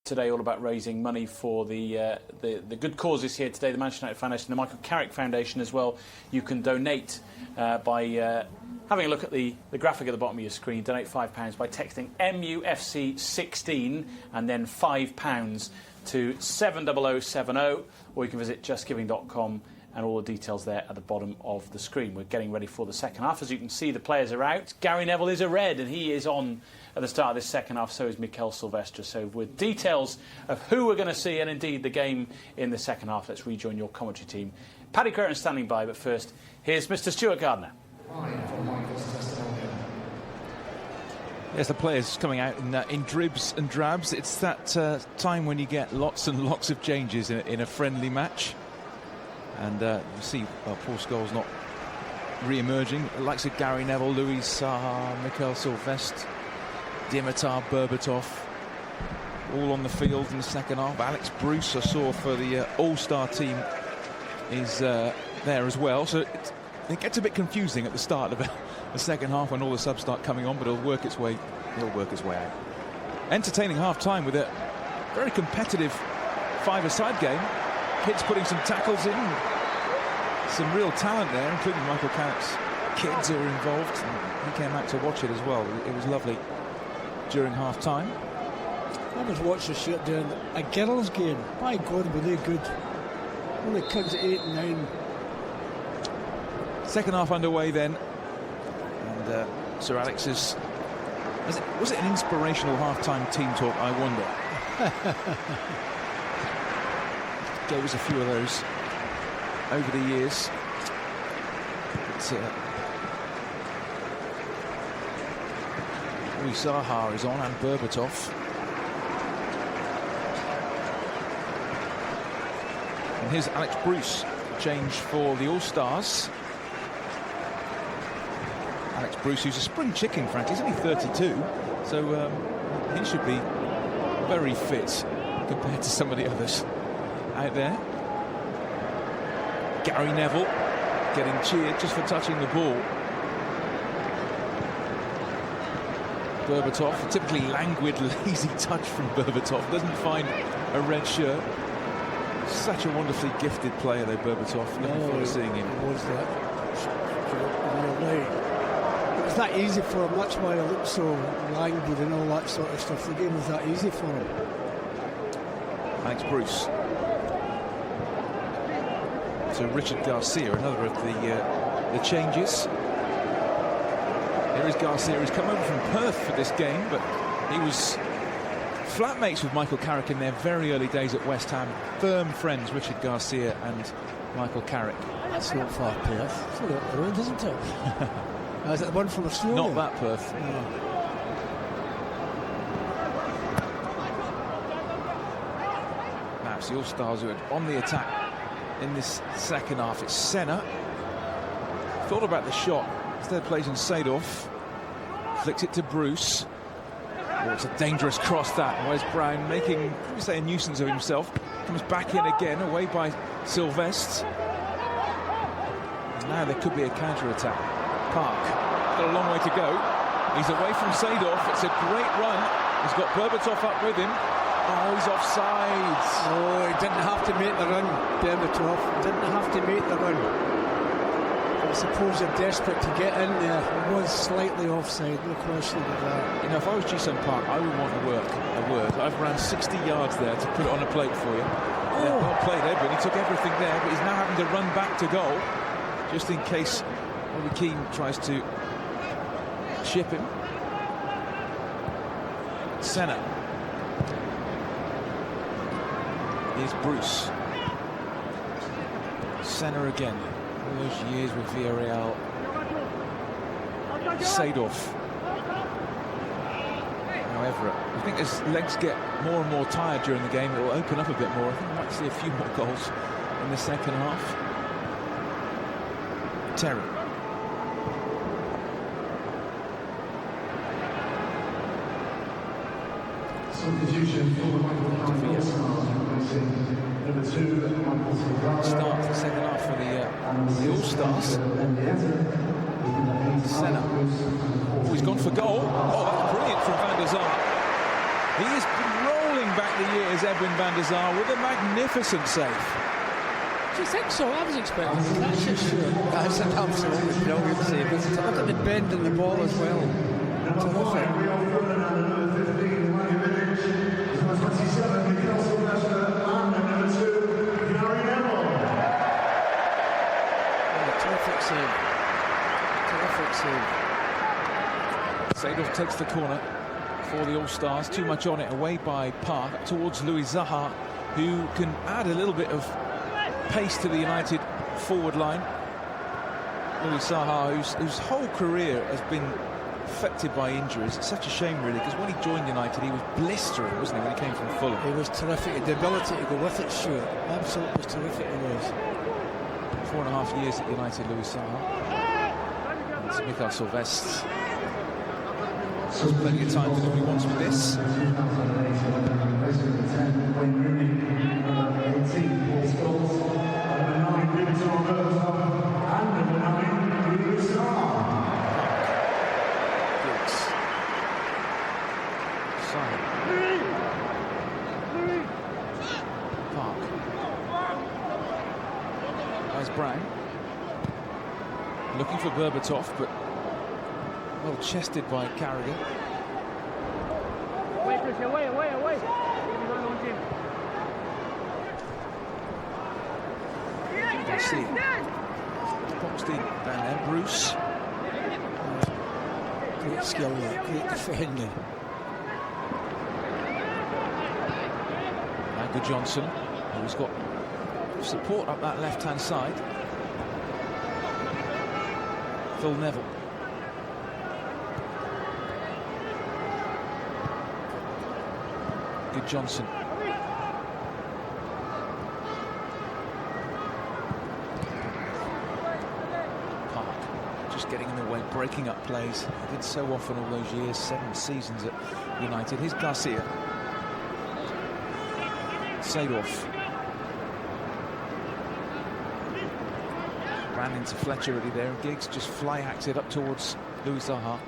Today, all about raising money for the good causes here today, the Manchester United Foundation, the Michael Carrick Foundation as well. You can donate by having a look at the graphic at the bottom of your screen. Donate £5 by texting MUFC16 and then £5 to 70070, or you can visit justgiving.com and all the details there at the bottom of the screen. We're getting ready for the second half. As you can see, the players are out. Gary Neville is a red, and he is on at the start of this second half. So is Mikel Silvestre. So with details of who we're going to see and indeed the game in the second half, let's rejoin your commentary team. Paddy Curran standing by, but first, here's Mr. Stuart Gardner. Yes, the players coming out in dribs and drabs. It's that time when you get lots and lots of changes in a friendly match. And you see Paul Scholes not re-emerging. The likes of Gary Neville, Louis Saha, Mikel Silvestre, Dimitar Berbatov, all on the field in the second half. Alex Bruce, I saw for the All-Star team, is there as well. So it gets a bit confusing at the start of the second half when all the subs start coming on, but it'll work its way out. Entertaining half-time with a very competitive five-a-side game. Kids putting some tackles in, some real talent there, including Michael Carrick's kids who were involved. And he came out to watch it as well. It was lovely during half-time. I was watching the shirt during a girls' game. My God, were they good. Only kids at 8 and 9. Second half underway then. And Sir Alex was it an inspirational half-time team talk, I wonder? Gave us a few of those over the years. Louis Saha is on, and Berbatov. And here's Alex Bruce, change for the All-Stars. Alex Bruce, who's a spring chicken, frankly. He's only 32, so he should be very fit compared to some of the others out there. Gary Neville getting cheered just for touching the ball. Berbatov, a typically languid, lazy touch from Berbatov. Doesn't find a red shirt. Such a wonderfully gifted player, though, Berbatov. Looking forward to seeing him. It was that. It was that easy for him. That's why he looked so languid and all that sort of stuff. The game was that easy for him. Thanks, Bruce. So Richard Garcia, another of the changes. Here is Garcia. He's come over from Perth for this game, but he was flatmates with Michael Carrick in their very early days at West Ham. Firm friends, Richard Garcia and Michael Carrick. That's not far Perth. It's not up the road, isn't it? Is it the one from Australia? Not that Perth. No. Now it's the All-Stars who are on the attack in this second half. It's Senna. Thought about the shot. Instead plays in Seedorf. Flicks it to Bruce. Oh, it's a dangerous cross that. Wes Brown making, let me say, a nuisance of himself. Comes back in again, away by Silvestre. And now there could be a counter-attack. Park, got a long way to go. He's away from Seedorf. It's a great run. He's got Berbatov up with him. Oh, he's offside. Oh, he didn't have to make the run, Berbatov. Didn't have to make the run. I suppose you're desperate to get in there. It was slightly offside, no question about that. You know, if I was Ji-sung Park, I would want a word. I've ran 60 yards there to put it on a plate for you. Oh. Yeah, well played, Edwin. He took everything there, but he's now having to run back to goal, just in case Robbie Keane tries to chip him. Senna. Here's Bruce. Senna again. All those years with Villarreal. Seedorf. However, I think as legs get more and more tired during the game, it will open up a bit more. I think we might see a few more goals in the second half. Terry. Substitution for Michael Start the second half for the All-Stars. Senna. Oh, he's gone for goal. Oh, that's brilliant from Van der Sar. He has been rolling back the years, Edwin van der Sar with a magnificent save. Do you think so? I was expecting that shit, sure. That's an absolutely brilliant save. Look at the bend in the ball as well. Terrific. Terrific save. Terrific save. Seedorf takes the corner for the All-Stars. Too much on it, away by Park towards Louis Zaha, who can add a little bit of pace to the United forward line. Louis Zaha, whose whole career has been affected by injuries. It's such a shame, really, because when he joined United, he was blistering, wasn't he, when he came from Fulham? He was terrific. The ability to go with it, sure. Absolutely terrific he was. 4.5 years at United, Louis Zaha. And Mikael Sylvestre. There's plenty of time to do what he wants with this. Park. There's Brown. Looking for Berbatov, but well chested by Carrick. Away. See. Boxed in down there, Bruce. Great skill there, great defending. Now Johnson, who's got support up that left-hand side. Phil Neville. Good Johnson. Park just getting in the way, breaking up plays. He did so often all those years, 7 seasons at United. Here's Garcia. Seedorf. Ran into Fletcher already there, and Giggs just fly-hacks it up towards Louis Zaha.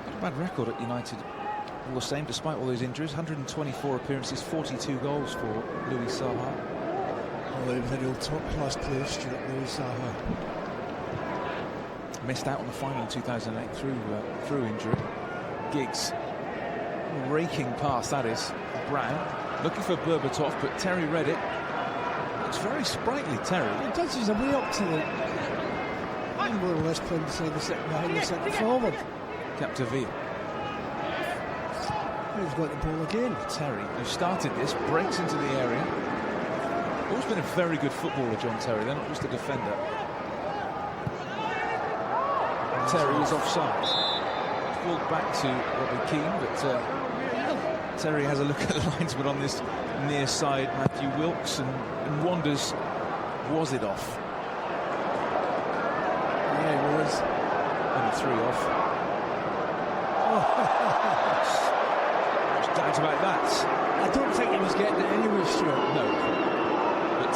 Not a bad record at United all the same, despite all those injuries. 124 appearances, 42 goals for Louis Zaha. Oh, he was a real top-class player, Stuart, Louis Zaha. Missed out on the final in 2008 through injury. Giggs. Raking pass, that is. Brown looking for Berbatov, but Terry read it. Looks very sprightly, Terry. He does his way up to the... more or less playing beside the second, behind the second forward. Capdeville. He's got the ball again. Terry, who started this, breaks into the area. Always been a very good footballer, John Terry. They're not just a defender. Terry is offside. Pulled back to Robbie Keane, but Terry has a look at the linesman on this near side, Matthew Wilkes, and wonders, was it off? Yeah, it was. Only 3 off. Much doubt about that. I don't think he was getting it anyway, Stuart. No.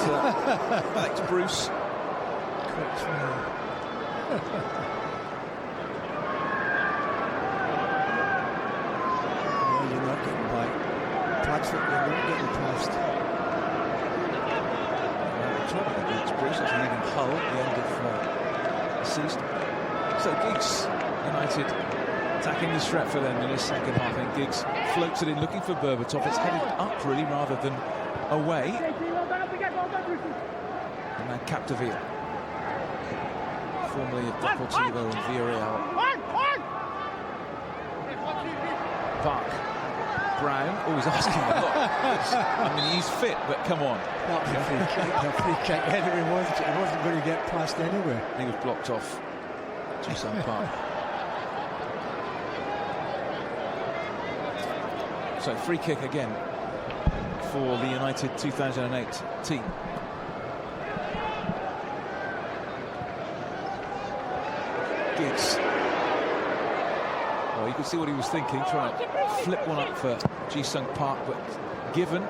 But Alex Bruce. Quick smile. You're not getting back. Patrice, you're not getting past. Alex Bruce is leaving Hull at the end of the season. So Giggs, United attacking the threat for them in his second half, and Giggs floats it in looking for Berbatov. It's headed up really rather than away. And now Capdeville, formerly of Deportivo and Villarreal. Park. Brown. Oh, he's asking a lot. I mean, he's fit, but come on. That was a free kick. A free kick. Anyway, he wasn't going to get past anyway. He was blocked off. Ji-sung Park. So free kick again for the United 2008 team. Giggs. Well, you could see what he was thinking, trying to flip one up for Ji-sung Park, but given,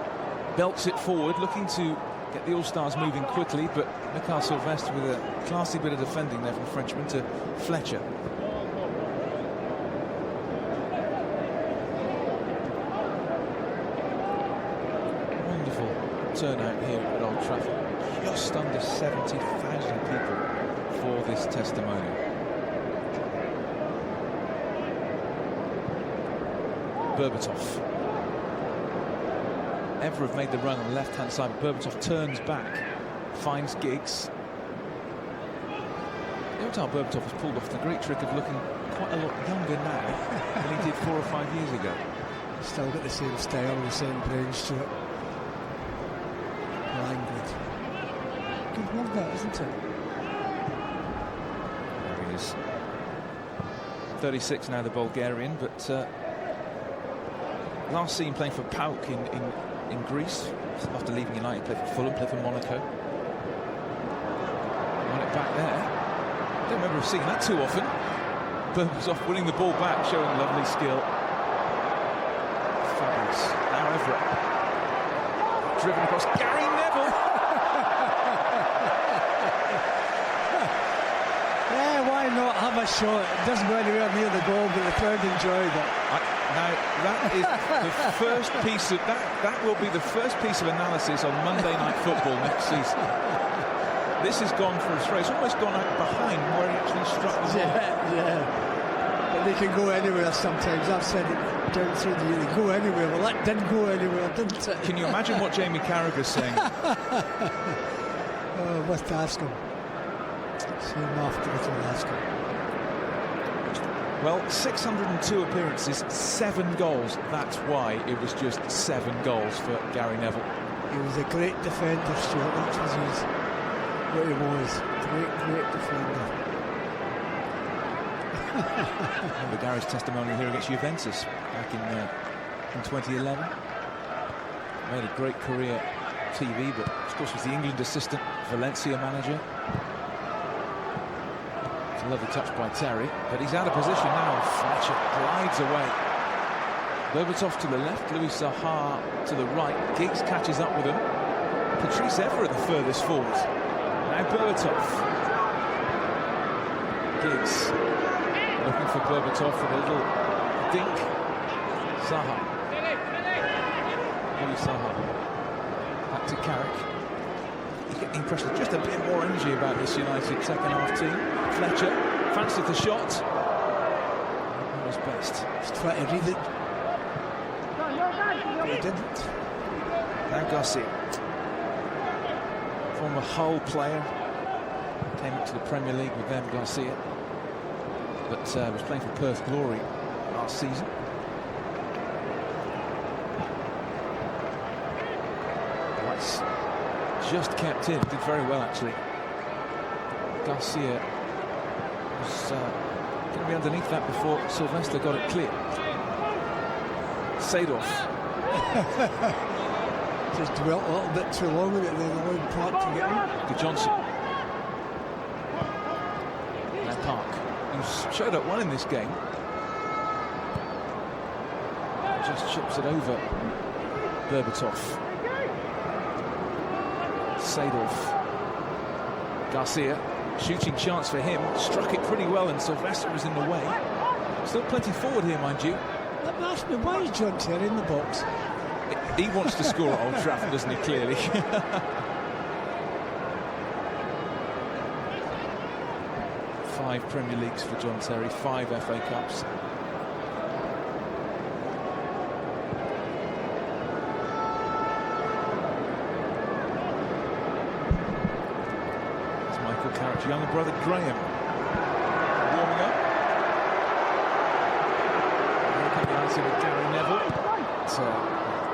belts it forward, looking to get the All-Stars moving quickly, but Mikael Sylvestre with a classy bit of defending there from Frenchman to Fletcher. turnout here at Old Trafford. Just under 70,000 people for this testimonial. Berbatov. Evra have made the run on the left-hand side, but Berbatov turns back, finds Giggs. Notar Berbatov has pulled off the great trick of looking quite a lot younger now than he did 4 or 5 years ago. Still got the same style, the same brain stroke. Language. Good love that, isn't it? There he is. 36 now, the Bulgarian, but last seen playing for PAOK in Greece. After leaving United, played for Fulham, played for Monaco. Won it back there. I don't remember seeing that too often. Berbatov winning the ball back, showing lovely skill. Fabulous. Now Evra. Driven across. Gary Neville! Yeah, why not have a shot? It doesn't go anywhere near the goal, but the crowd enjoyed it. Now, that is the first piece of... That will be the first piece of analysis on Monday Night Football next season. This has gone for a throw. It's almost gone out behind where he actually struck the ball. Yeah. But they can go anywhere sometimes. I've said it down through the year. They go anywhere. Well, that didn't go anywhere, didn't it? Can you imagine what Jamie Carrick is saying? Oh, we'll ask him. See him afterwards, we'll ask him. Well, 602 appearances, 7 goals. That's why it was just 7 goals for Gary Neville. He was a great defender, Stuart. That was what he was. Great defender. The Gary's testimonial here against Juventus back in 2011. Made a great career on TV, but of course was the England assistant, Valencia manager. It's a lovely touch by Terry, but he's out of position now, and Fletcher glides away. Berbatov to the left, Louis Saha to the right. Giggs catches up with him. Patrice Evra the furthest forward. Now Berbatov. Giggs looking for Berbatov with a little dink. Saha. Louis Saha. Back to Carrick. He's getting the impression of just a bit more energy about this United second half team. Fletcher fancied the shot. That was best. He's trying to read it. But he didn't. Now Garcia. Former Hull player. Came up to the Premier League with them, Garcia. But was playing for Perth Glory last season. Rice just kept in, did very well actually. Garcia was going to be underneath that before Sylvester got it clear. Seedorf. Just dwelt a little bit too long with it, then allowed Park to get in. To Johnson. Now Park, who's showed up well in this game. Just chips it over Berbatov. Seedorf. Garcia, shooting chance for him, struck it pretty well and Sylvester was in the way. Still plenty forward here, mind you. Ask me, why is John Terry in the box? He wants to score at Old Trafford, doesn't he, clearly? 5 Premier Leagues for John Terry, 5 FA Cups. It's Michael Carrick's younger brother Graham warming up. Here come the answer with Gary Neville.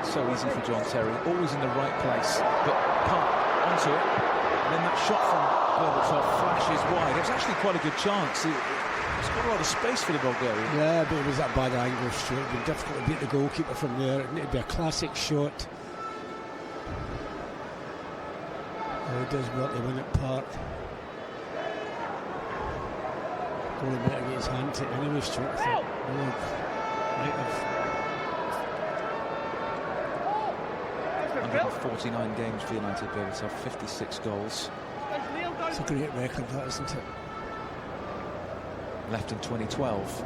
So easy for John Terry, always in the right place, but Park onto it, and then that shot from Berbatov flashes wide. It was actually quite a good chance. It's got a lot of space for the Bulgarian. Yeah, but it was that bad angle, Stuart. It would be difficult to beat the goalkeeper from there. It would be a classic shot. Oh, he does well to win at Park. Going better get his hand to it anyway, Stuart. I thought, might have. 149 games for United, Berbatov, 56 goals. It's a great record, that, isn't it? Left in 2012.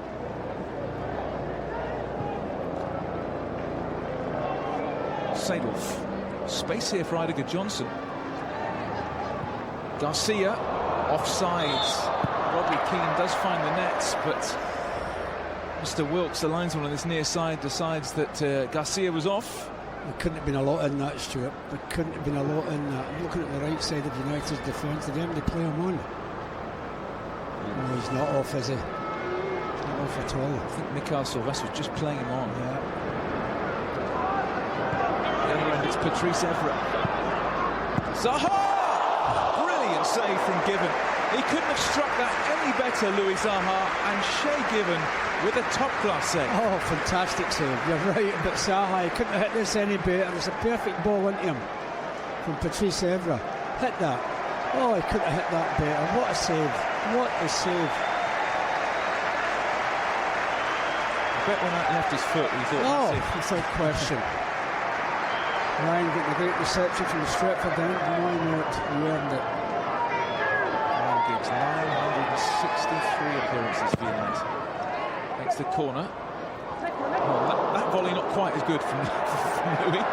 Seedorf Space here for Eidiger Johnson. Garcia, offsides. Robbie Keane does find the nets, but Mr. Wilkes, the linesman on this near side, decides that Garcia was off. There couldn't have been a lot in that, Stuart. There couldn't have been a lot in that. I'm looking at the right side of United's defence. Did anybody play him on? No, he's not off, is he? He's not off at all. I think Mikael Sylvester was just playing him on. Yeah. The other end, it's Patrice Evra. Zaha! Brilliant save from Given. He couldn't have struck that any better, Louis Zaha, and Shea Given with a top-class save. Oh, fantastic save. You're right about Zaha. He couldn't have hit this any better. It's a perfect ball into him from Patrice Evra. Hit that. Oh, he couldn't have hit that better. What a save. What a save. I bet when that left his foot, he thought, Oh, that's it. without question. Ryan getting a great reception from the Stretford end. Why not? He earned it. Ryan Giggs, 963 appearances for United. Takes the corner. Oh, that volley not quite as good from Louis.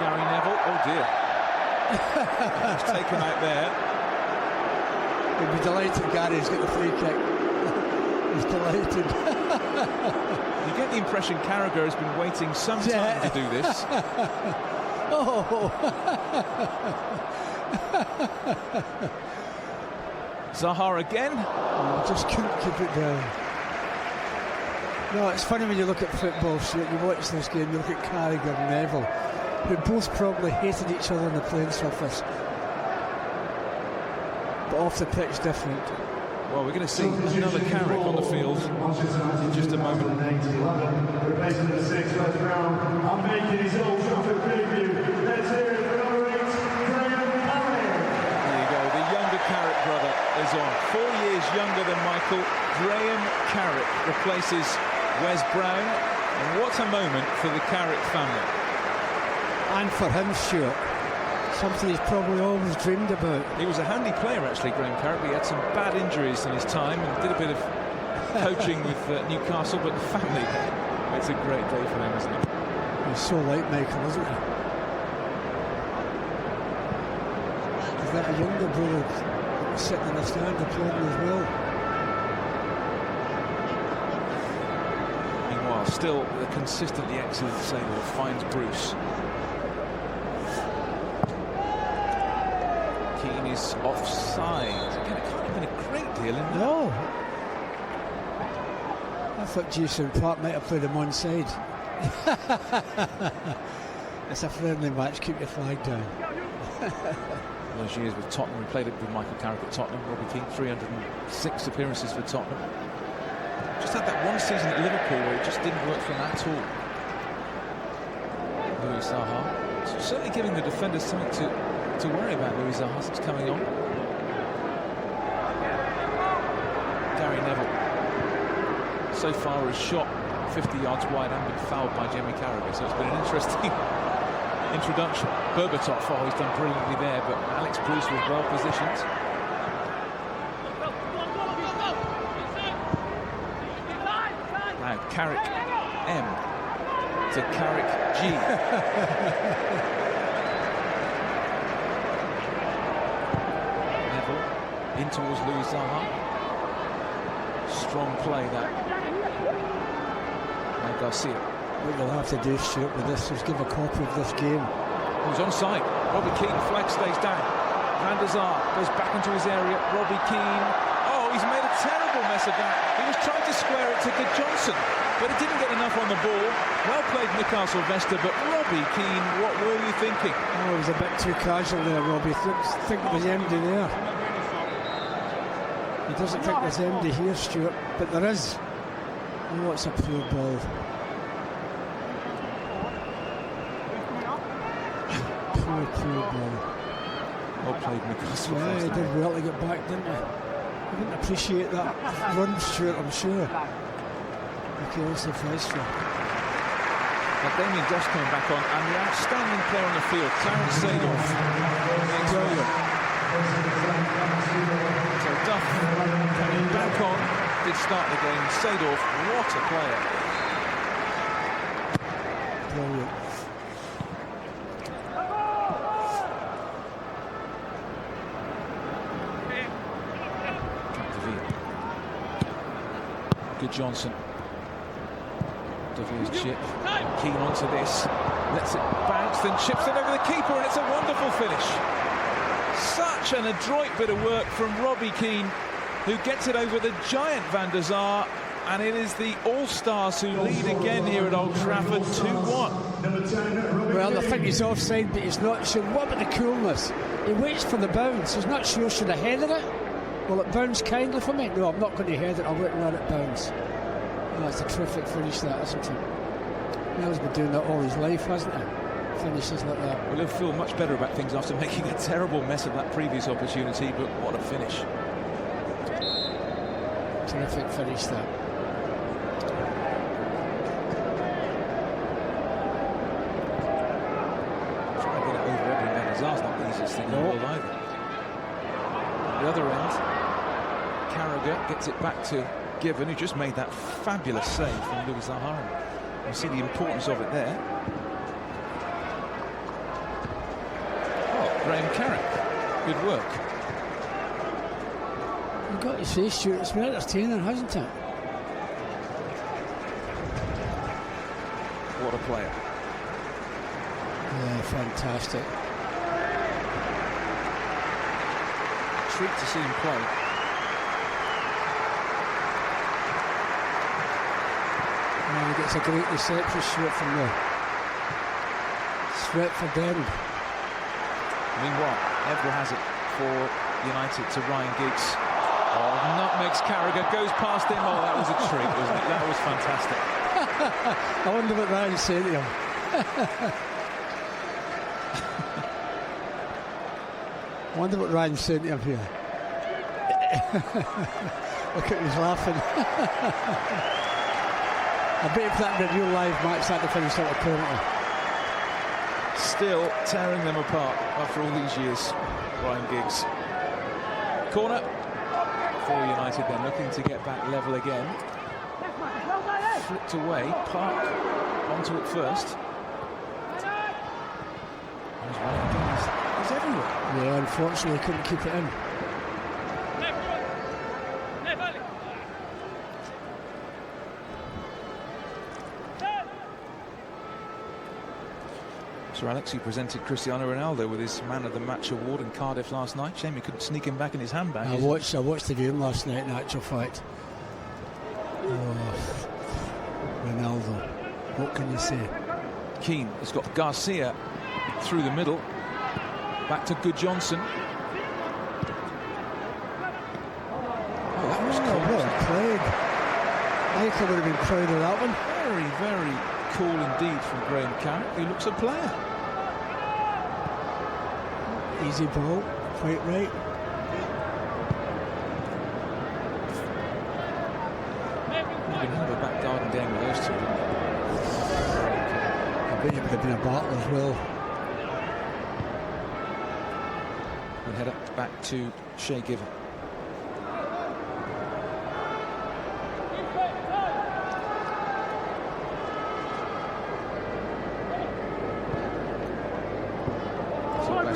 Gary Neville, oh dear. He's taken out there. He'd be delighted Gary's got the free kick. He's delighted. You get the impression Carragher has been waiting some time to do this. Oh. Zaha again. Oh, just couldn't keep it down. No, it's funny when you look at football, so you watch this game, you look at Carrick and Neville, who both probably hated each other on the playing surface. But off the pitch, different. Well, we're going to see another Carrick on the field in just a moment. Replacing the 6 left round and making his Old Trafford debut. Let's hear it for number 8, Graham Carrick. There you go, the younger Carrick brother is on. 4 years younger than Michael. Graham Carrick replaces Wes Brown. And what a moment for the Carrick family. And for him, Stuart. Something he's probably always dreamed about. He was a handy player, actually, Graham Carrick. He had some bad injuries in his time and did a bit of coaching with Newcastle, but the family, it's a great day for them, isn't it? He's so like Michael, isn't he? He's got a younger brother sitting in the stand applauding as well. Meanwhile, still the consistently excellent Saylor finds Bruce. Keane is offside. Again, it can't have been a great deal in there. No. I thought Jason Park might have played him on side. It's a friendly match, keep your flag down. Those years with Tottenham, we played it with Michael Carrick at Tottenham. Robbie Keane, 306 appearances for Tottenham. Just had that one season at Liverpool where it just didn't work for him at all. Louis Zaha. So certainly giving the defenders something to worry about. Louis Zaha since coming on. Gary Neville so far has shot 50 yards wide and been fouled by Jamie Carragher, so it's been an interesting introduction. Berbatov, oh, he's done brilliantly there, but Alex Bruce was well positioned. Now Carrick M to Carrick G. Neville in towards Louis Zaha. Strong play that. Now Garcia. What you'll have to do, Stuart, with this is give a copy of this game. Who's onside? Robbie Keane, flag stays down. Van der Sar goes back into his area. Robbie Keane. Oh, he's made a terrible mess of that. He was trying to square it to Johnson, but it didn't get enough on the ball. Well played, Mikael Sylvester, but Robbie Keane, what were you thinking? Oh, it was a bit too casual there, Robbie. Think it was empty there. He doesn't think there's empty here, Stuart, but there is. Oh, it's a poor ball. Poor ball. Well played, Mikael Yeah, Sylvester. he did well to get back, didn't he? He didn't appreciate that run, Stuart, I'm sure. Mikael Sylvester. Now Damien Duff's coming back on, and the outstanding player on the field, Clarence Seedorf. Brilliant. So Duff coming back on, did start the game. Seedorf, what a player. Brilliant. Good Johnson. Deville's chip. Keane onto this. Lets it bounce, then chips it over the keeper, and it's a wonderful finish. Such an adroit bit of work from Robbie Keane, who gets it over the giant Van der Sar, and it is the All-Stars who lead again here at Old Trafford, 2-1. Well, I think he's offside, but he's not sure. What about the coolness? He waits for the bounce. He's not sure, should I headed it? Will it bounce kindly for me? No, I'm not going to head it. I'll wait and let it bounce. Oh, that's a terrific finish, that, isn't it? Mel's been doing that all his life, hasn't he? Finishes like that. Well, he'll feel much better about things after making a terrible mess of that previous opportunity, but what a finish. Terrific finish, that. Trying to get it over Edwin Van der Sar's not the easiest thing in the world either. The other end, Carrick gets it back to Given, who just made that fabulous save from Louis Zaharan. You see the importance of it there. Oh, Graham Carrick, good work. You've got to say, Stuart, it's been entertaining, hasn't it? What a player. Yeah, fantastic. Treat to see him play. And he gets a great reception straight from there. Straight for Darren. Meanwhile, Evra has it for United to Ryan Giggs. Oh, nutmegs Carragher, goes past him. Oh, that was a treat, wasn't it? That was fantastic. I wonder what Ryan's saying to him. I wonder what Ryan's saying to him here. Look at him, he's laughing. I bet if that were a real live match, that'd finish out currently. Still tearing them apart after all these years, Ryan Giggs. Corner for United then, looking to get back level again. Flipped away, Park onto it first. He's everywhere. Yeah, unfortunately, couldn't keep it in. Sir Alex, who presented Cristiano Ronaldo with his Man of the Match award in Cardiff last night. Shame he couldn't sneak him back in his handbag. I watched the game last night, in actual fact. Oh, Ronaldo. What can you say? Keane has got Garcia through the middle. Back to Good Johnson. Oh, that was cool. What a played. Michael would have been proud of that one. Very, very cool indeed from Graham Carrick, who looks a player. Easy ball, quite right. You can have a back garden game with those two. I bet it would have been a battle as well. We head up back to Shea Given.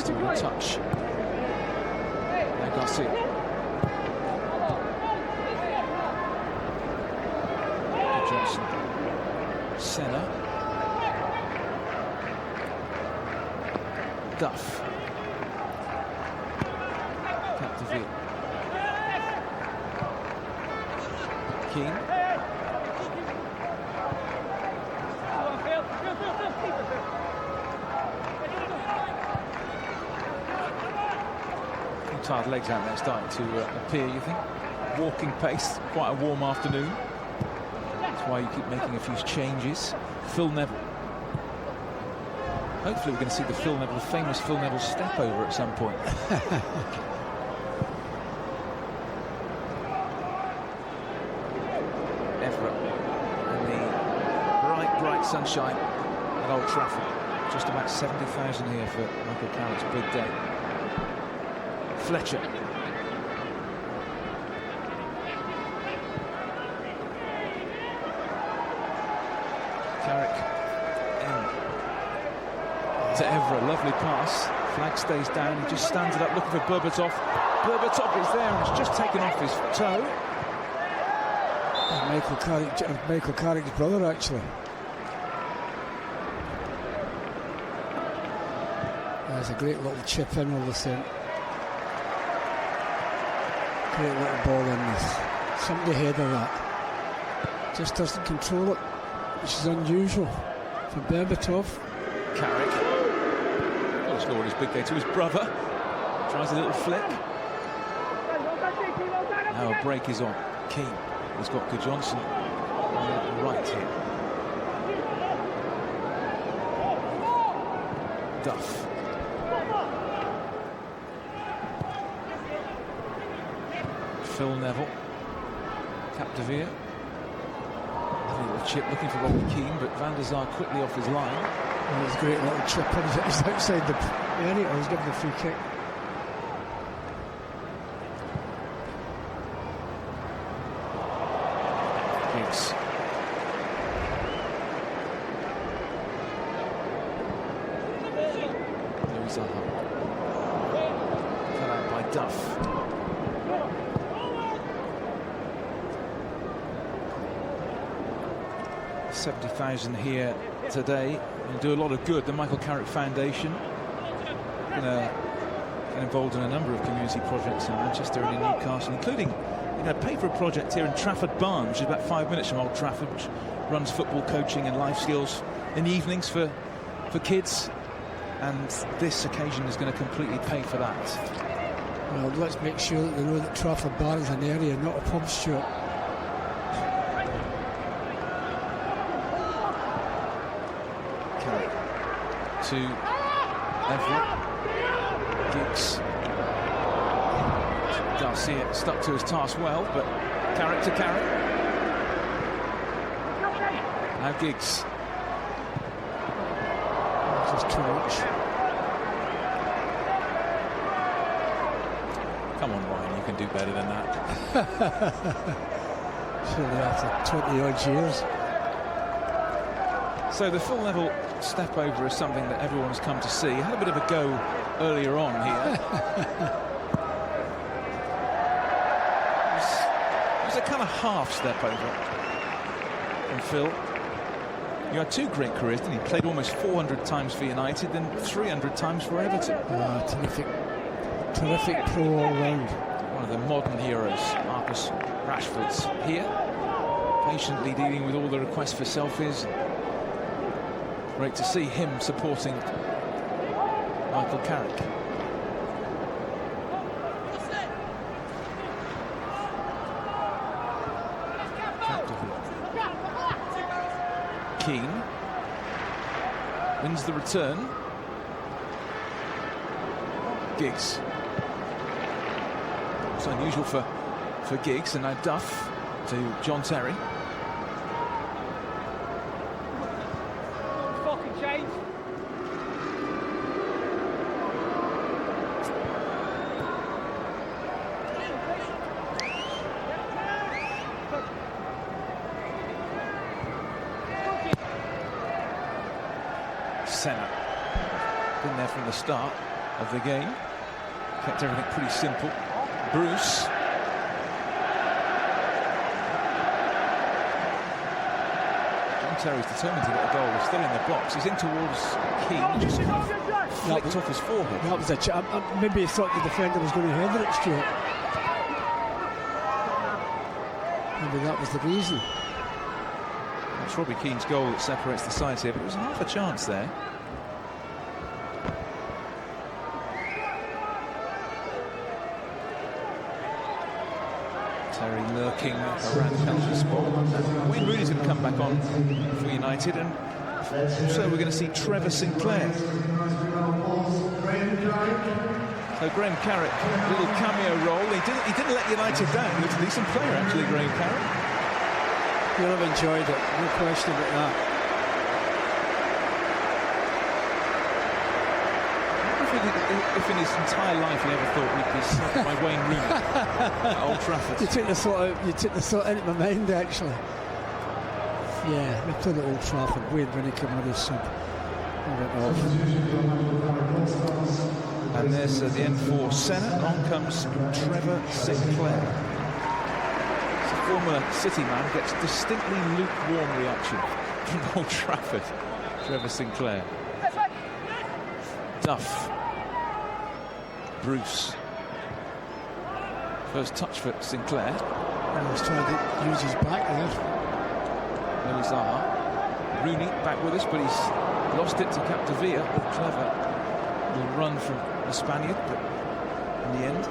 Good touch. Now Garcia. Good Johnson. Senna. Duff. Capdeville. Keane. Tired legs out there starting to appear, you think? Walking pace, quite a warm afternoon. That's why you keep making a few changes. Phil Neville. Hopefully we're going to see the famous Phil Neville step over at some point. Evra in the bright sunshine at Old Trafford. Just about 70,000 here for Michael Carrick's big day. Fletcher. Carrick in to Evra, lovely pass. Flag stays down, he just stands it up looking for Berbatov. Berbatov is there and it's just taken off his toe. Michael Carrick's brother, actually. There's a great little chip in all the same. Great little ball in this. Somebody headed that. Just doesn't control it, which is unusual for Berbatov. Carrick. Oh, scored his big day to his brother. Tries a little flick. Now a break is on. Keane has got Good Johnson on the right here. Duff. Phil Neville. Capdevere. A little chip looking for Robbie Keane, but Van der Sar quickly off his line. Oh, it's a great little chip. He's outside the area. He's given the free kick. Giggs. Louis Zaha. Cut out by Duff. $70,000 here today. Will do a lot of good. The Michael Carrick Foundation going to get involved in a number of community projects in Manchester and in Newcastle, including pay for a project here in Trafford Barn, which is about 5 minutes from Old Trafford, which runs football coaching and life skills in the evenings for kids. And this occasion is going to completely pay for that. Well, let's make sure that they know that Trafford Bar is an area, not a pub, Stuart. To Evra. Giggs. Garcia stuck to his task well, but Carrick to Carrick. Now Giggs. Just too much. Come on, Ryan, you can do better than that. Surely after 20 odd years. So the full level step over is something that everyone's come to see. Had a bit of a go earlier on here. It was a kind of half step over from Phil. You had two great careers, didn't you? Played almost 400 times for United, then 300 times for Everton. Terrific pro all round. One of the modern heroes, Marcus Rashford's here, patiently dealing with all the requests for selfies. Great to see him supporting Michael Carrick. Keane wins the return. Giggs. It's unusual for Giggs, and now Duff to John Terry. Senna, been there from the start of the game, kept everything pretty simple. Bruce, John Terry's determined to get a goal. He's still in the box. He's in towards Keane, just kind of flicked off his forehead. That was maybe he thought the defender was going to header it, Stuart. Maybe that was the reason. It's Robbie Keane's goal that separates the sides here, but it was half a chance there. Terry lurking around the penalty spot. Wayne Rooney's going to come back on for United, and so we're going to see Trevor Sinclair. So Graham Carrick, little cameo role. He didn't let United down. He was a decent player, actually, Graham Carrick. You'll have enjoyed it, no question about that. I wonder if in his entire life he ever thought he'd be slapped by Wayne Rooney at Old Trafford. You took the thought out of my mind, actually. Yeah, we played at Old Trafford. Wayne Rooney came on his sub. And there's the end for Senna. On comes Trevor Sinclair. former City man gets distinctly lukewarm reaction from Old Trafford. Trevor Sinclair. Duff. Bruce. First touch for Sinclair. He was trying to use his back there. Early Zaha. Rooney back with us, but he's lost it to Capdevila. Clever little run from the Spaniard, but in the end,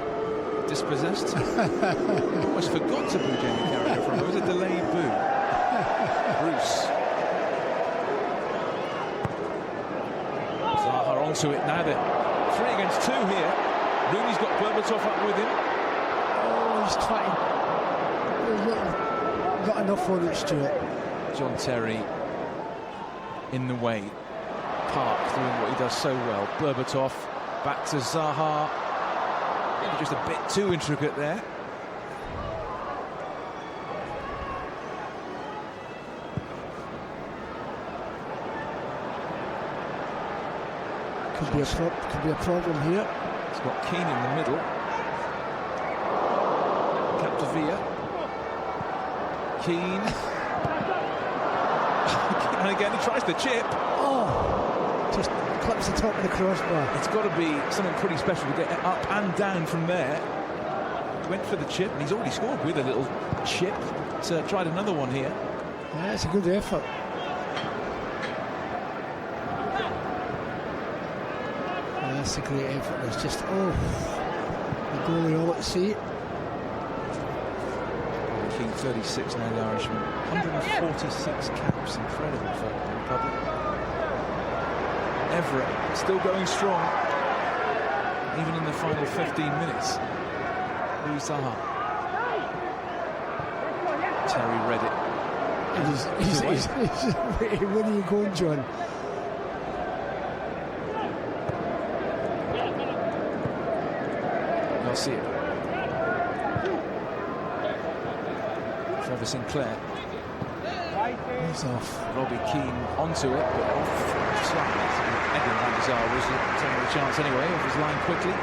dispossessed. Almost forgot to boo Jamie Carragher from. It was a delayed boo. Bruce. Zaha onto it now. They're 3 against 2 here. Rooney's got Berbatov up with him. Oh, he's trying. Not enough on it, Stuart. John Terry in the way. Park doing what he does so well. Berbatov back to Zaha. Maybe just a bit too intricate there. Could be a problem here. He's got Keane in the middle. Capdevila. Keane. And again he tries the chip. Oh, just clips the top of the crossbar. It's got to be something pretty special to get up and down from there. Went for the chip, and he's already scored with a little chip. So tried another one here. Yeah, it's a good effort. Yeah, that's a great effort. It's just, the goalie all at sea. King 36 now, the Irishman. 146 caps, incredible for the Republic. Evra still going strong, even in the final 15 minutes. Zaha. Terry read it. Where are you going, John? I'll see it. Trevor Sinclair. He's off. Robbie Keane onto it, but off side. Edwin was taking a chance anyway, off his line quickly.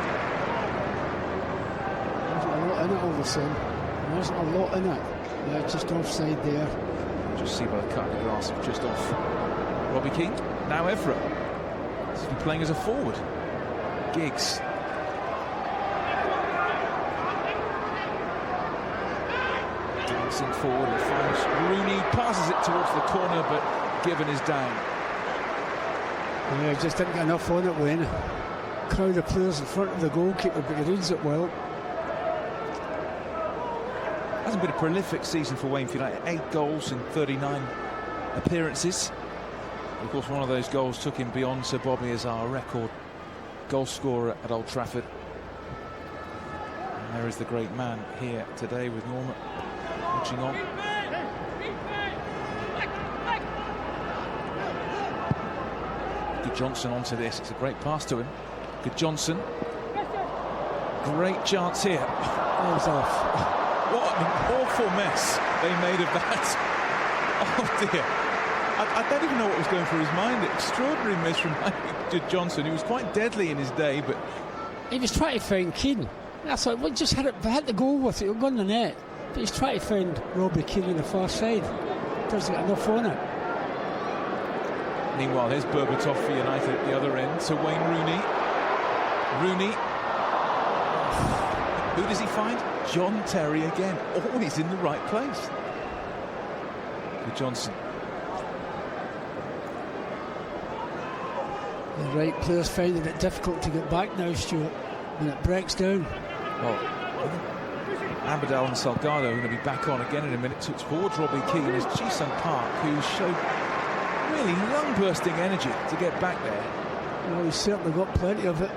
There wasn't a lot in it all of a sudden. There wasn't a lot in it. Yeah, just offside there. Just see by the cut of the grass, just off Robbie Keane. Now Evra. He's been playing as a forward. Giggs. Dancing forward and finds Rooney, passes it towards the corner, but Given is down. Yeah, just didn't get enough on it, Wayne. Crowd of players in front of the goalkeeper, but he reads it well. Hasn't been a prolific season for Wayne United. 8 goals in 39 appearances. Of course, one of those goals took him beyond Sir Bobby as our record goal scorer at Old Trafford. And there is the great man here today with Norma watching on. Good Johnson onto this. It's a great pass to him. Good Johnson. Great chance here. That was off. What an awful mess they made of that. Oh dear. I don't even know what was going through his mind. Extraordinary miss from Good Johnson. He was quite deadly in his day, but he was trying to find Keane. I thought, well, just had the goal with it. It would go in the net. But he's trying to find Robbie Keane on the far side. Doesn't get enough on it. Meanwhile, here's Berbatov for United at the other end to Wayne Rooney. Rooney. Who does he find? John Terry again. Always in the right place. For Johnson. The right players finding it difficult to get back now, Stuart, when it breaks down. Well, Abadal and Salgado are going to be back on again in a minute. Towards Robbie Keane is Ji-sung Park, who showed really lung-bursting energy to get back there. Well, he's certainly got plenty of it.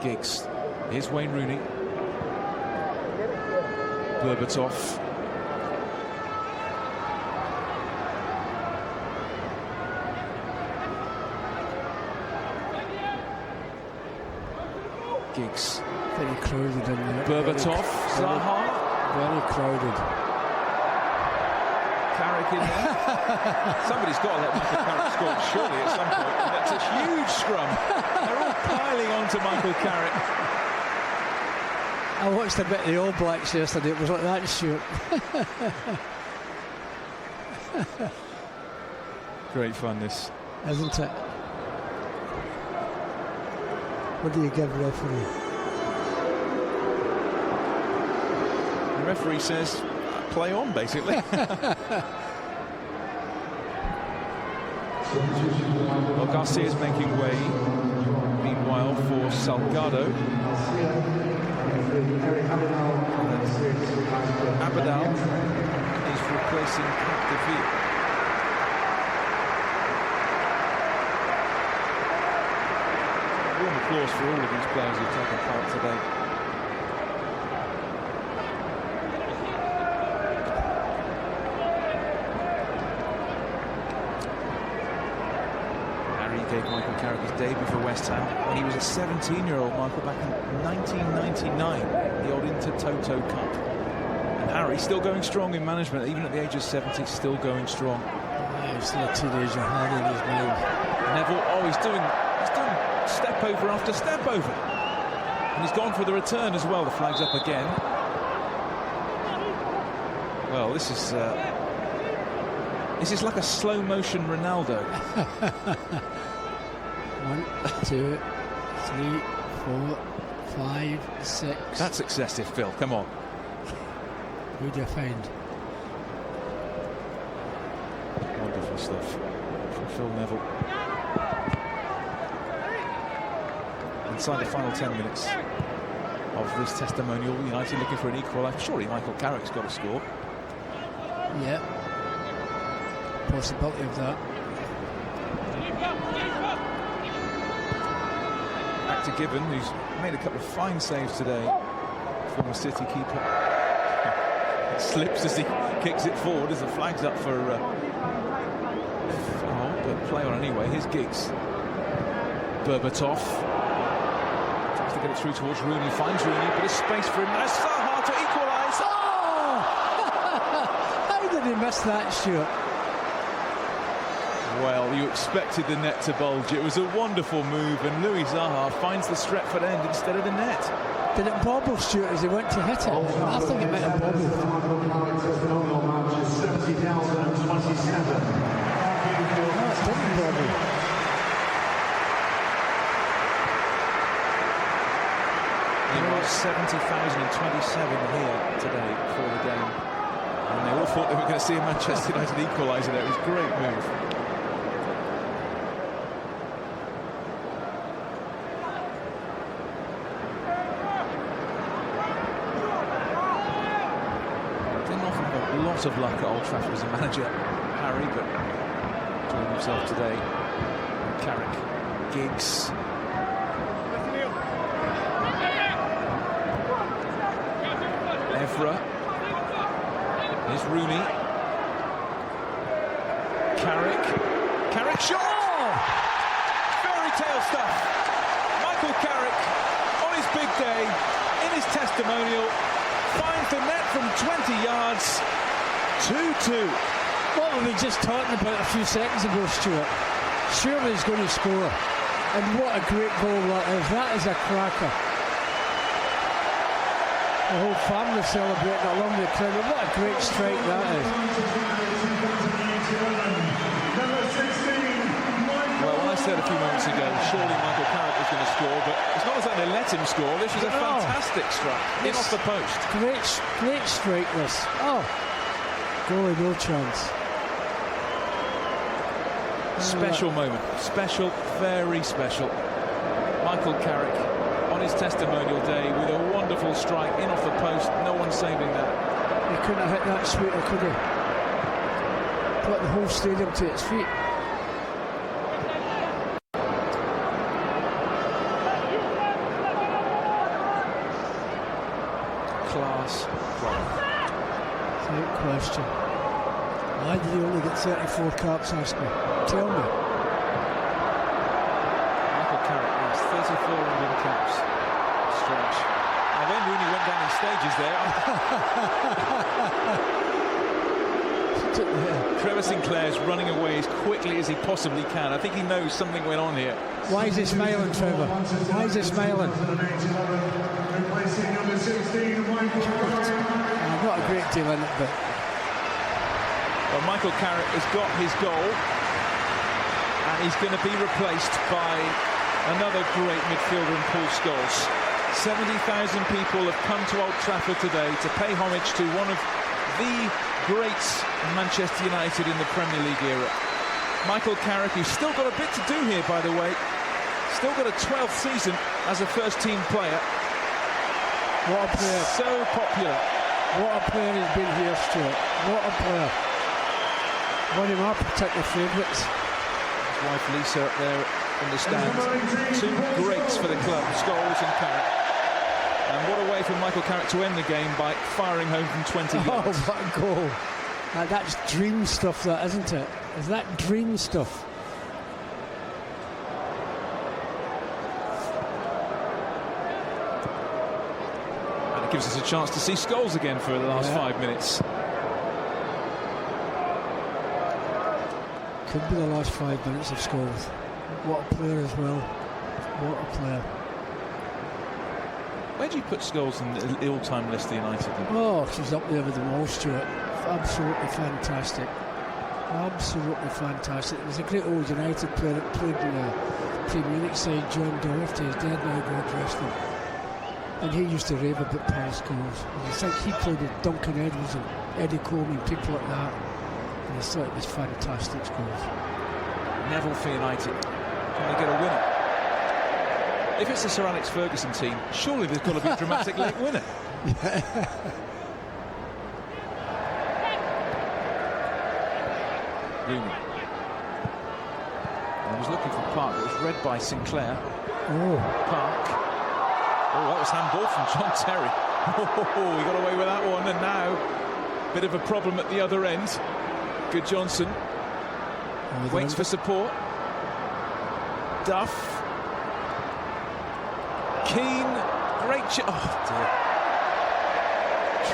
Giggs. Here's Wayne Rooney. Berbatov. Giggs. Very crowded in there. Berbatov. Zaha. Very crowded. Carrick in there. Somebody's got to let Michael Carrick score, surely, at some point. And that's a huge scrum. They're all piling on to Michael Carrick. I watched a bit of the All Blacks yesterday. It was like that, Stuart. Great fun, this. Isn't it? What do you give referee? The referee says, play on, basically. Well, Garcia's making way, meanwhile, for Salgado. Abadal is replacing Capdeville. Warm applause for all of these players who've taken part today. Gave Michael Carrick his debut for West Ham when he was a 17-year-old, Michael, back in 1999, the old Intertoto Cup. And Harry still going strong in management, even at the age of 70, still going strong. Yeah, he's still a teenager, Harry, in his mind. Neville, he's doing step over after step over. And he's gone for the return as well. The flag's up again. Well, this is like a slow motion Ronaldo. 1, 2, 3, 4, 5, 6. That's excessive, Phil. Come on. Who do you find? Wonderful stuff from Phil Neville. Inside the final 10 minutes of this testimonial, United looking for an equaliser. Surely Michael Carrick's got to score. Yeah. Possibility of that. Back to Gibbon, who's made a couple of fine saves today. Former City keeper. It slips as he kicks it forward as the flag's up for foul, but play on anyway. Here's Giggs. Berbatov tries to get it through towards Rooney. Finds Rooney, but there's space for him. There's Zaha to equalise. Oh! How did he miss that, Stuart? Well, you expected the net to bulge. It was a wonderful move, and Louis Zaha finds the Stretford end instead of the net. Did it bobble, Stuart, as he went to hit it? I think it might have bobbled. Testimonial match is 70,027. No, it didn't bobble. There was 70,027 here today for the game. And they all thought they were going to see a Manchester United equaliser there. It was a great move. Didn't often have a lot of luck at Old Trafford as a manager, Harry, but doing himself today. Carrick, Giggs. Evra. Here's Rooney. Carrick shot! Oh! Fairy tale stuff. Michael Carrick, on his big day, in his testimonial, finds the net from 20 yards. 2-2. What were we just talking about a few seconds ago, Stuart? Surely he's going to score. And what a great goal that is. That is a cracker. The whole family celebrating along the crowd. What a great strike that is. Well, I said a few moments ago, surely Michael Carrick was going to score, but it's not as though they let him score. This was a fantastic strike, in off the post. Great strike this. Oh, goalie, no chance. Special moment. Special, very special. Michael Carrick on his testimonial day with a wonderful strike in off the post. No one saving that. He couldn't have hit that sweeter, could he? Put the whole stadium to its feet. Class. Great question. Why did he only get 34 caps, ask me? Tell me. Michael Carrick, yes, 34 England caps. Strange. Now when Rooney went down in stages there... Trevor Sinclair's running away as quickly as he possibly can. I think he knows something went on here. Why is he smiling, Trevor? Why is he smiling? Not a great deal in it, but... Well, Michael Carrick has got his goal, and he's going to be replaced by another great midfielder in Paul Scholes. 70,000 people have come to Old Trafford today to pay homage to one of the greats of Manchester United in the Premier League era. Michael Carrick, who's still got a bit to do here, by the way. Still got a 12th season as a first-team player. What a player. So popular. What a player he's been here, Stuart. What a player. One of my particular favourites. His wife Lisa up there in the stands. Two greats for the club, Scholes and Carrick. And what a way for Michael Carrick to end the game by firing home from 20 yards. Oh, what a goal. That's dream stuff, that, isn't it? Is that dream stuff? And it gives us a chance to see Scholes again for the last 5 minutes. Could be the last 5 minutes of Scholes. What a player as well. What a player. Where do you put Scholes in the all-time list of United? Oh, she's up there with them all, Stuart. Absolutely fantastic. Absolutely fantastic. There's a great old United player that played in the Munich side, John Doherty. He's dead now, God rest him. And he used to rave about Paul Scholes. I think he played with Duncan Edwards and Eddie Coleman, people like that. And I thought it was fantastic, Scholes. Neville for United. Can they get a winner? If it's the Sir Alex Ferguson team, surely there's got to be a dramatic late winner. Rooney. I was looking for Park. It was read by Sinclair. Park. Oh, that was handball from John Terry. Oh, he got away with that one, and now bit of a problem at the other end. Good Johnson. Waits for support. Duff. Keane, great oh dear.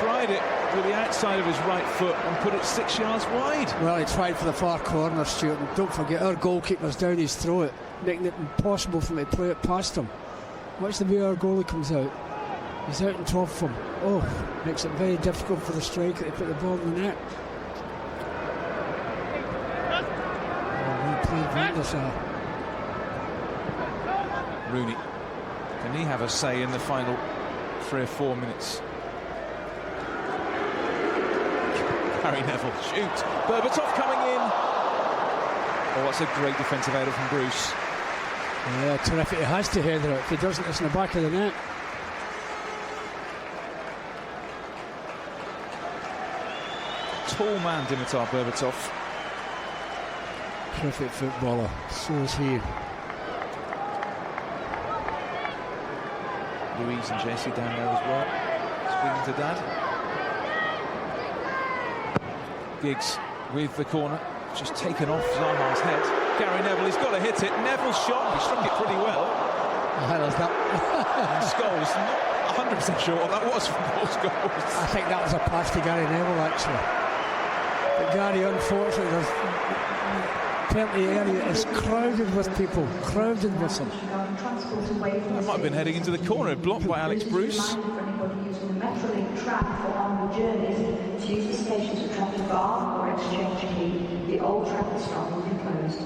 Tried it with the outside of his right foot and put it 6 yards wide. Well, he tried for the far corner, Stuart, and don't forget our goalkeeper's down his throat, making it impossible for him to play it past him. Watch the way our goalie comes out. He's out on top of him. Oh, makes it very difficult for the striker to put the ball in the net. Well played, Van der Sar. Rooney. Can he have a say in the final 3 or 4 minutes? Harry Neville, shoot. Berbatov coming in. Oh, that's a great defensive header from Bruce. Yeah, terrific. He has to header it. If he doesn't, it's in the back of the net. Tall man, Dimitar Berbatov. Terrific footballer. So is he. Louise and Jesse down there as well, speaking to Dad. Giggs with the corner, just taken off Zaha's head. Gary Neville, he's got to hit it. Neville's shot, he struck it pretty well. And Scholes, not 100% sure what that was from Paul Scholes. I think that was a pass to Gary Neville, actually. But Gary, unfortunately, there's plenty area is crowded with people, crowded with them. That might have been heading into the corner, blocked by Alex Bruce. To use the stations at Trafford Bar or Exchange Key, the Old Trafford stop will be closed.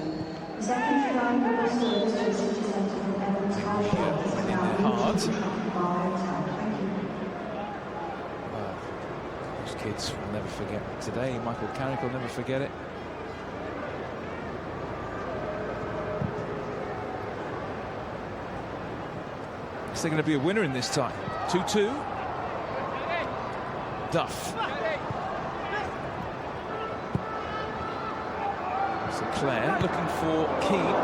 The second line will be service to the city centre from Evans High Shop is now used to Trafford Bar Hotel. Thank you. Well, those kids will never forget today. Michael Carrick will never forget it. Is there going to be a winner in this tie? 2-2. Duff. Sinclair looking for Keane.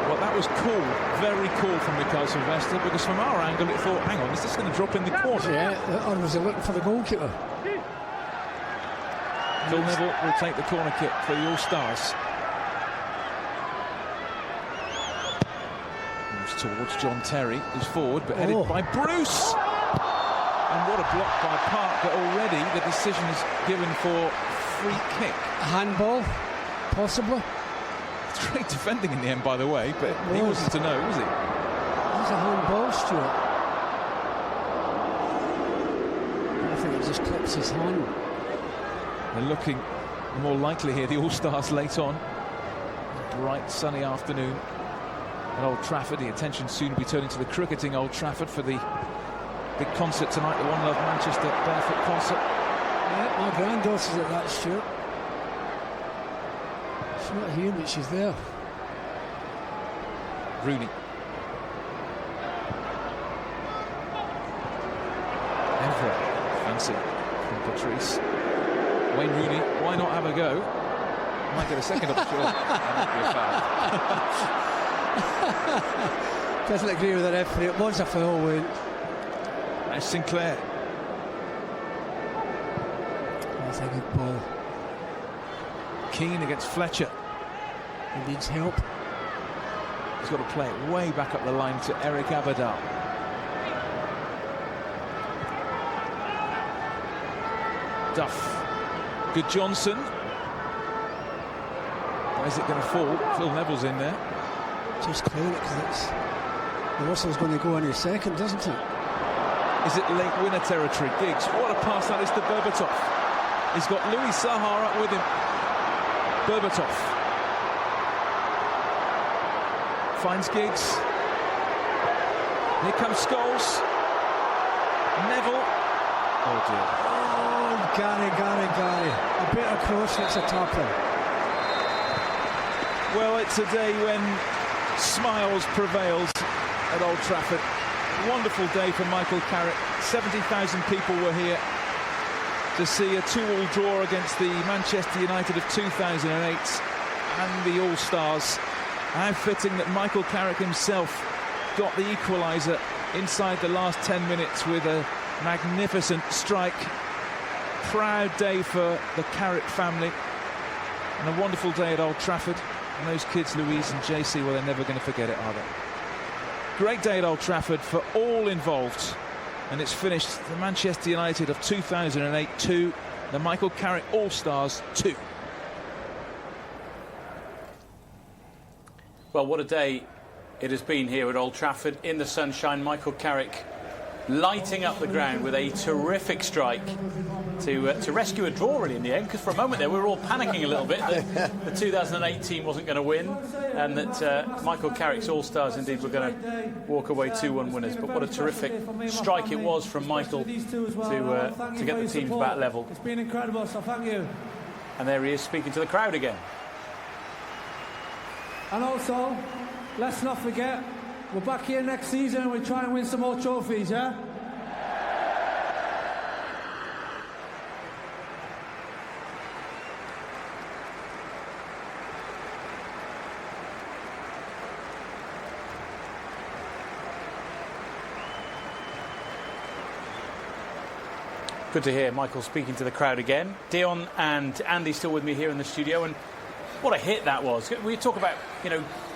Well, that was cool, very cool from Mikael Sylvester, because from our angle it thought, hang on, is this going to drop in the corner? Yeah, or was he looking for the goalkeeper? Phil Neville will take the corner kick for the All-Stars. Moves towards John Terry, who's forward, but headed by Bruce. And what a block by Park, but already the decision is given for free kick. A handball, possibly. It's great defending in the end, by the way, but he wasn't to know, was he? He's a handball, Stuart. I think it just clips his hand. They're looking more likely here, the All-Stars late on. Bright, sunny afternoon at Old Trafford. The attention soon will be turning to the cricketing Old Trafford for the big concert tonight, the One Love Manchester Barefoot concert. Yeah, my granddaughter's at that, Stuart. She's not here, but she's there. Rooney. Evra. Fancy from Patrice. Wayne Rooney, why not have a go? Might get a second option. That might be a foul. Doesn't agree with the referee. It was a foul, Wayne. That's Sinclair. That's a good ball. Keane against Fletcher. He needs help. He's got to play it way back up the line to Eric Aberdal. Duff. Good Johnson. Where's it going to fall? Phil Neville's in there. Just clear it, because the whistle's going to go any second, doesn't it? Is it late winner territory? Giggs, what a pass that is to Berbatov. He's got Louis Saha up with him. Berbatov finds Giggs. Here comes Scholes. Neville. Oh dear. Oh, Gary. A bit of cross, it's a tackle. Well, it's a day when smiles prevailed at Old Trafford. Wonderful day for Michael Carrick. 70,000 people were here to see a 2-2 draw against the Manchester United of 2008 and the All-Stars. How fitting that Michael Carrick himself got the equaliser inside the last 10 minutes with a magnificent strike. Proud day for the Carrick family and a wonderful day at Old Trafford. And those kids, Louise and JC, well, they're never going to forget it, are they? Great day at Old Trafford for all involved. And it's finished the Manchester United of 2008 2, the Michael Carrick All-Stars 2. Well, what a day it has been here at Old Trafford in the sunshine. Michael Carrick lighting up the ground with a terrific strike to rescue a draw, really, in the end, because for a moment there we were all panicking a little bit that the 2008 team wasn't going to win and that Michael Carrick's All-Stars indeed were going to walk away 2-1 winners. But what a terrific strike it was from Michael to get the teams back level. It's been incredible, so thank you. And there he is speaking to the crowd again. And also, let's not forget, we're back here next season and we'll try and win some more trophies, yeah? Good to hear Michael speaking to the crowd again. Dion and Andy still with me here in the studio, and what a hit that was. We talk about,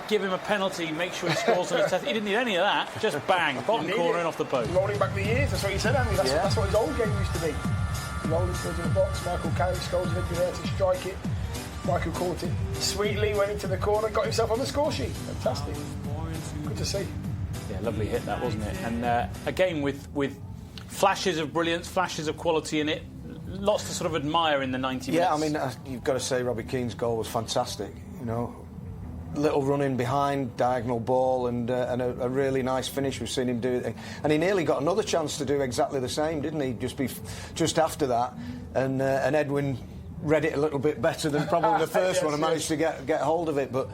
give him a penalty, make sure he scores on a test. He didn't need any of that. Just bang, bottom corner and off the post. Rolling back the years, that's what you said, Andy. That's what his old game used to be. Rolling towards the box, Michael Carrick scores Vidic there to strike it. Michael caught it sweetly, went into the corner, got himself on the score sheet. Fantastic. Good to see. Yeah, lovely hit that, wasn't it? And a game with flashes of brilliance, flashes of quality in it. Lots to sort of admire in the 90 minutes. Yeah, I mean, you've got to say Robbie Keane's goal was fantastic, Little run in behind, diagonal ball, and a really nice finish. We've seen him do it. And he nearly got another chance to do exactly the same, didn't he? Just after that. And Edwin read it a little bit better than probably the first one and managed to get hold of it. But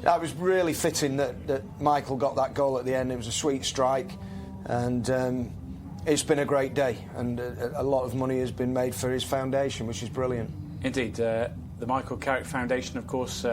that was really fitting that Michael got that goal at the end. It was a sweet strike. And it's been a great day, and a lot of money has been made for his foundation, which is brilliant. Indeed. The Michael Carrick Foundation, of course,